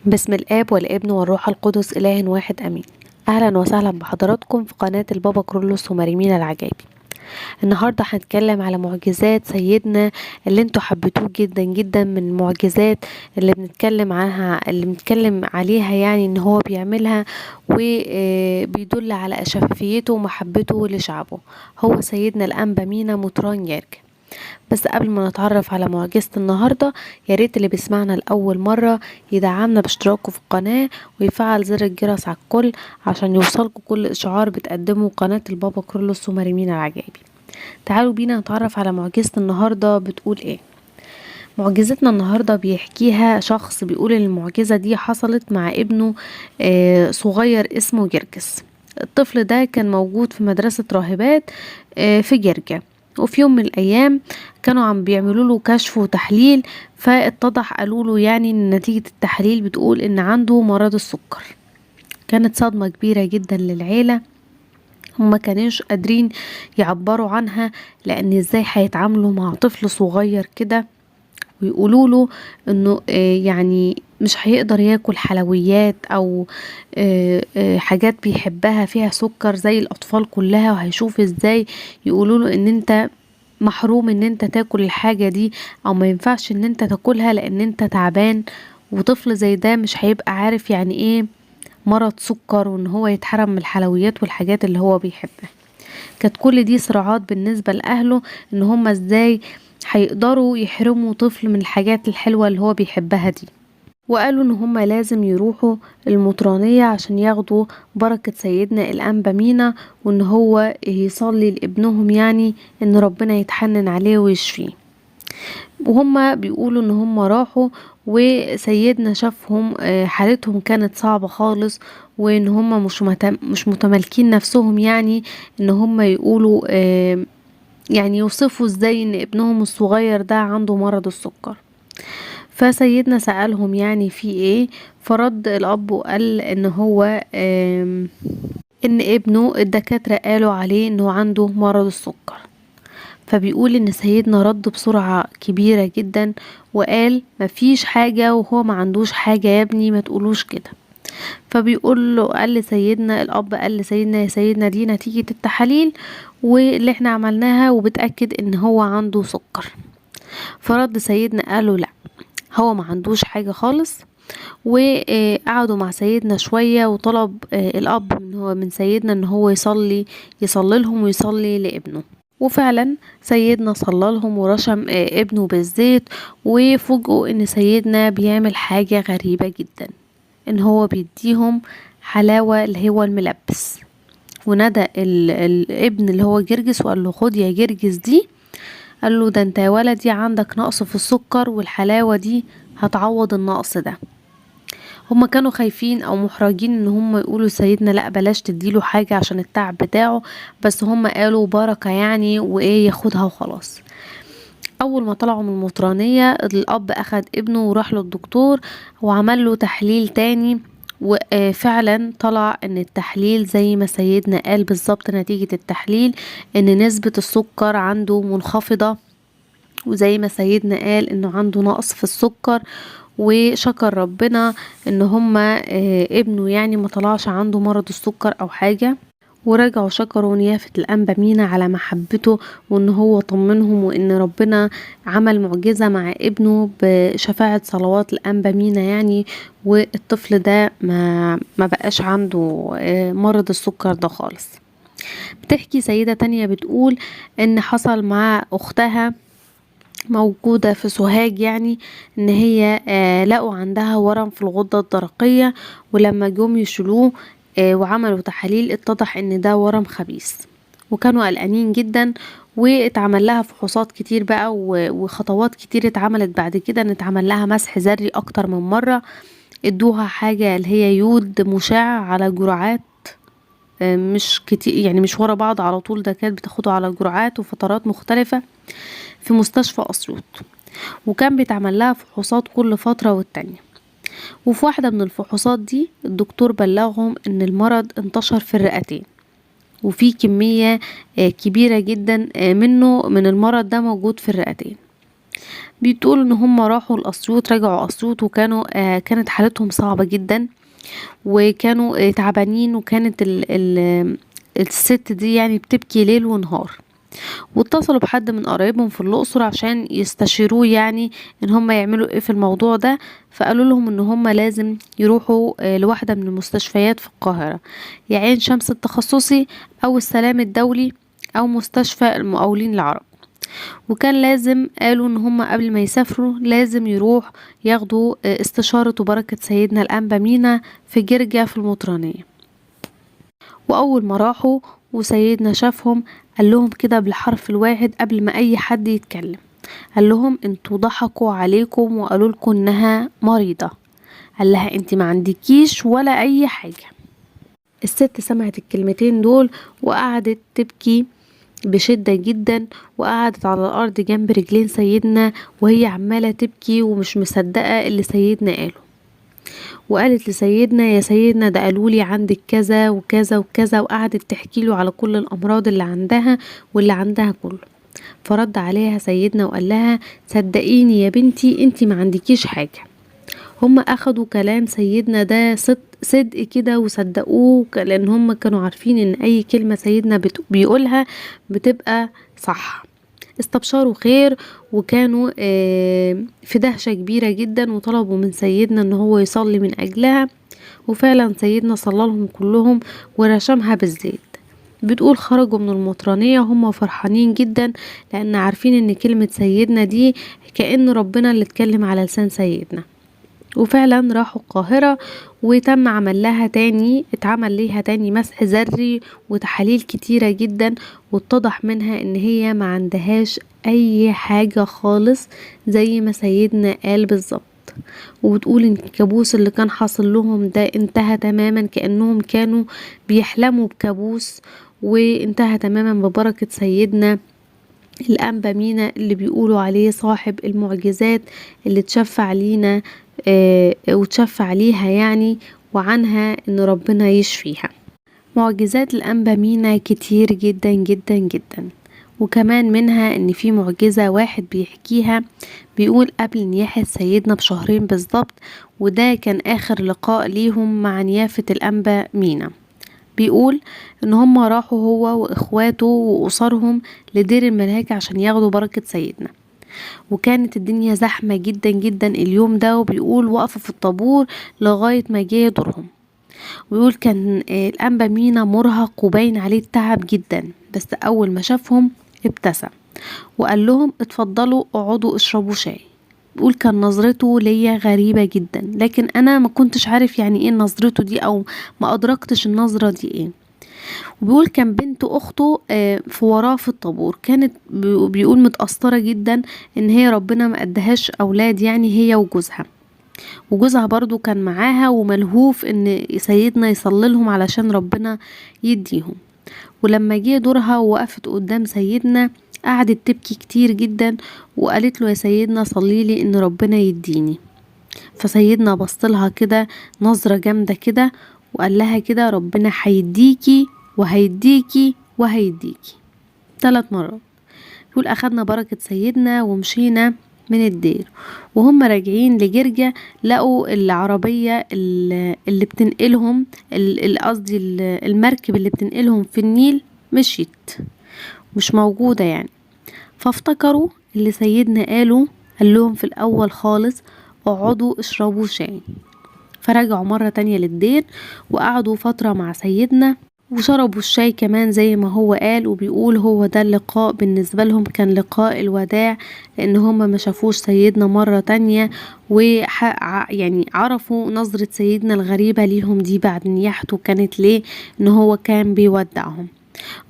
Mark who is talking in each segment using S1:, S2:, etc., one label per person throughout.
S1: بسم الآب والابن والروح القدس إله واحد أمين. أهلا وسهلا بحضراتكم في قناة البابا كرولوس ومريمين العجائبي. النهاردة هنتكلم على معجزات سيدنا اللي انتوا حبيتوه جدا جدا، من المعجزات اللي بنتكلم عليها، يعني ان هو بيعملها وبيدل على شفافيته ومحبته لشعبه. هو سيدنا الأنبا مينا مطران يرك. بس قبل ما نتعرف على معجزة النهاردة، ياريت اللي بيسمعنا لأول مرة يدعمنا باشتراكه في القناة ويفعل زر الجرس على الكل عشان يوصلكوا كل إشعار بتقدمه قناة البابا كرولوس ومريمين العجائبي. تعالوا بينا نتعرف على معجزة النهاردة بتقول ايه. معجزتنا النهاردة بيحكيها شخص بيقول ان المعجزة دي حصلت مع ابنه صغير اسمه جرجس. الطفل ده كان موجود في مدرسة راهبات في جرجا، وفي يوم من الأيام كانوا عم بيعملوا له كشف وتحليل، فاتضح قالوا له يعني ان نتيجة التحليل بتقول ان عنده مرض السكر. كانت صدمة كبيرة جدا للعيلة، هما كانوش قادرين يعبروا عنها، لان ازاي هيتعاملوا مع طفل صغير كده ويقولوا له انه يعني مش هيقدر ياكل حلويات او حاجات بيحبها فيها سكر زي الاطفال كلها، وهيشوف ازاي يقولوا له ان انت محروم ان انت تاكل الحاجة دي، او ما ينفعش ان انت تاكلها لان انت تعبان. وطفل زي ده مش هيبقى عارف يعني ايه مرض سكر، وان هو يتحرم من الحلويات والحاجات اللي هو بيحبها. كانت كل دي صراعات بالنسبة لأهله، ان هم ازاي هيقدروا يحرموا طفل من الحاجات الحلوة اللي هو بيحبها دي. وقالوا ان هم لازم يروحوا المطرانية عشان ياخدوا بركة سيدنا الأنبا مينا، وان هو يصلي لابنهم، يعني ان ربنا يتحنن عليه ويشفيه. وهم بيقولوا ان هم راحوا وسيدنا شافهم، حالتهم كانت صعبة خالص، وان هم مش متمالكين نفسهم، يعني ان هم يقولوا يعني يوصفوا ازاي ان ابنهم الصغير ده عنده مرض السكر. فسيدنا سألهم يعني في ايه، فرد الاب وقال ان هو ان ابنه الدكاترة قالوا عليه انه عنده مرض السكر. فبيقول ان سيدنا رد بسرعة كبيرة جدا وقال مفيش حاجة، وهو ما عندوش حاجة يا ابني، ما تقولوش كده. فبيقول له، قال لسيدنا الاب، قال لسيدنا يا سيدنا دي نتيجة التحاليل واللي احنا عملناها وبتأكد ان هو عنده سكر. فرد سيدنا قاله لا، هو ما عندوش حاجة خالص. وقعدوا مع سيدنا شوية، وطلب الاب من سيدنا ان هو يصلي لهم ويصلي لابنه. وفعلا سيدنا صلى لهم ورشم ابنه بالزيت، وفوجئوا ان سيدنا بيعمل حاجة غريبة جدا، ان هو بيديهم حلاوة اللي هو الملبس. ونادى الابن اللي هو جرجس وقال له خد يا جرجس دي. قال له ده انت يا ولدي عندك نقص في السكر، والحلاوة دي هتعوض النقص ده. هما كانوا خايفين او محرجين ان هما يقولوا سيدنا لا بلاش تديله حاجة عشان التعب بتاعه، بس هما قالوا بركة يعني وايه ياخدها وخلاص. اول ما طلعوا من المطرانية الاب اخد ابنه وراح للدكتور وعمل له تحليل تاني، وفعلا طلع ان التحليل زي ما سيدنا قال بالظبط. نتيجة التحليل ان نسبة السكر عنده منخفضة، وزي ما سيدنا قال انه عنده نقص في السكر. وشكر ربنا ان هما ابنه يعني ما طلعش عنده مرض السكر او حاجة. ورجعوا شكروا نيافة الأنبا مينا على محبته، وان هو طمنهم، وان ربنا عمل معجزة مع ابنه بشفاعة صلوات الأنبا مينا يعني. والطفل ده ما بقاش عنده مرض السكر ده خالص. بتحكي سيدة تانية بتقول ان حصل مع اختها موجودة في سوهاج، يعني ان هي لقوا عندها ورم في الغدة الدرقية، ولما جم يشيلوه وعملوا تحاليل اتضح ان ده ورم خبيث. وكانوا قلقانين جدا، واتعمل لها فحوصات كتير بقى وخطوات كتير اتعملت بعد كده، ان اتعمل لها مسح ذري اكتر من مرة. ادوها حاجة اللي هي يود مشع على جرعات مش كتير، يعني مش ورا بعض على طول، ده كانت بتاخده على جرعات وفترات مختلفة في مستشفى أسيوط. وكان بيتعمل لها فحوصات كل فترة والتانية. وفي واحدة من الفحوصات دي الدكتور بلغهم ان المرض انتشر في الرئتين، وفي كمية كبيرة جدا منه من المرض ده موجود في الرئتين. بتقول ان هم راحوا الاسيوط، رجعوا اسيوط وكانوا كانت حالتهم صعبة جدا وكانوا تعبانين، وكانت الست دي يعني بتبكي ليل ونهار. واتصلوا بحد من قرايبهم في الأقصر عشان يستشيروه يعني ان هم يعملوا ايه في الموضوع ده. فقالوا لهم ان هم لازم يروحوا لواحدة من المستشفيات في القاهرة، يا عين شمس التخصصي او السلام الدولي او مستشفى المقاولين العرب. وكان لازم قالوا ان هم قبل ما يسافروا لازم يروح ياخدوا استشارة وبركة سيدنا الأنبا مينا في جرجة في المطرانية. واول ما راحوا وسيدنا شافهم قال لهم كده بالحرف الواحد قبل ما اي حد يتكلم، قال لهم انتوا ضحكوا عليكم وقالوا لكم انها مريضة. قال لها انت ما عندكيش ولا اي حاجة. الست سمعت الكلمتين دول وقعدت تبكي بشدة جدا، وقعدت على الارض جنب رجلين سيدنا وهي عمالة تبكي ومش مصدقة اللي سيدنا قاله. وقالت لسيدنا يا سيدنا ده قالولي عندك كذا وكذا وكذا، وقعدت تحكي له على كل الامراض اللي عندها واللي عندها كله. فرد عليها سيدنا وقال لها صدقيني يا بنتي انتي ما عندكيش حاجة. هم اخدوا كلام سيدنا ده صدق كده وصدقوه، لان هم كانوا عارفين ان اي كلمة سيدنا بيقولها بتبقى صح. استبشروا خير وكانوا في دهشة كبيرة جدا، وطلبوا من سيدنا ان هو يصلي من اجلها. وفعلا سيدنا صلى لهم كلهم ورشمها بالزيت. بتقول خرجوا من المطرانية هم فرحانين جدا، لان عارفين ان كلمة سيدنا دي كأن ربنا اللي اتكلم على لسان سيدنا. وفعلا راحوا القاهرة وتم اتعمل ليها تاني مسح ذري وتحاليل كتيرة جدا، واتضح منها ان هي ما عندهاش اي حاجة خالص زي ما سيدنا قال بالظبط. وبتقول ان الكابوس اللي كان حاصل لهم ده انتهى تماما، كأنهم كانوا بيحلموا بكابوس، وانتهى تماما ببركة سيدنا الأنبا مينا اللي بيقولوا عليه صاحب المعجزات اللي تشفع لينا وتشفع ليها يعني، وعنها ان ربنا يشفيها. معجزات الأنبا مينا كتير جدا جدا جدا، وكمان منها ان في معجزة واحد بيحكيها بيقول قبل نياحة سيدنا بشهرين بالظبط، وده كان اخر لقاء ليهم مع نيافة الأنبا مينا. بيقول ان هم راحوا هو واخواته واسرهم لدير الملاك عشان ياخدوا بركة سيدنا، وكانت الدنيا زحمة جدا جدا اليوم ده. وبيقول وقفوا في الطابور لغاية ما جه دورهم. ويقول كان الأنبا مينا مرهق وباين عليه التعب جدا، بس أول ما شافهم ابتسم وقال لهم اتفضلوا اقعدوا اشربوا شاي. بيقول كان نظرته ليا غريبة جدا، لكن أنا ما كنتش عارف يعني ايه نظرته دي أو ما أدركتش النظرة دي ايه. وبيقول كان بنت اخته في وراه في الطابور، كانت بيقول متأثرة جدا ان هي ربنا ما ادهاش اولاد يعني هي وجوزها برضو كان معاها، وملهوف ان سيدنا يصلي لهم علشان ربنا يديهم. ولما جه دورها ووقفت قدام سيدنا قعدت تبكي كتير جدا، وقالت له يا سيدنا صليلي ان ربنا يديني. فسيدنا بصلها كده نظرة جامدة كده وقال لها كده ربنا هيديكي وهيديكي وهيديكي 3 مرات. يقول اخدنا بركة سيدنا ومشينا من الدير، وهم راجعين لجرجة لقوا العربية اللي بتنقلهم قصدي المركب اللي بتنقلهم في النيل مشيت مش موجودة يعني. فافتكروا اللي سيدنا قال لهم في الاول خالص اقعدوا اشربوا شاي. فرجعوا مرة تانية للدير وقعدوا فترة مع سيدنا وشربوا الشاي كمان زي ما هو قال. وبيقول هو ده اللقاء بالنسبة لهم كان لقاء الوداع، لان هم ما شافوش سيدنا مرة تانية، يعني عرفوا نظرة سيدنا الغريبة ليهم دي بعد نياحته كانت ليه، ان هو كان بيودعهم.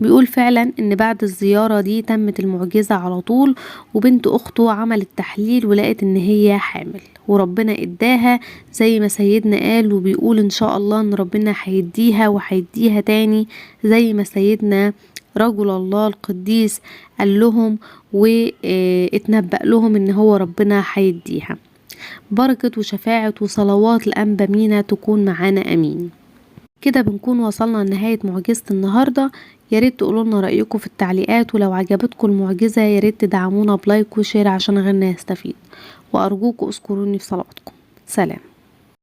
S1: بيقول فعلا ان بعد الزيارة دي تمت المعجزة على طول، وبنت اخته عملت تحليل ولقت ان هي حامل وربنا اداها زي ما سيدنا قال. وبيقول ان شاء الله ان ربنا هيديها وهيديها تاني زي ما سيدنا رجل الله القديس قال لهم واتنبأ لهم ان هو ربنا هيديها. بركة وشفاعة وصلوات الأنبا مينا تكون معانا امين. كده بنكون وصلنا لنهاية معجزة النهاردة. ياريت تقولولنا رأيكم في التعليقات، ولو عجبتكم المعجزة ياريت تدعمونا بلايك وشير عشان غيرنا يستفيد، وأرجوكم اذكروني في صلواتكم. سلام.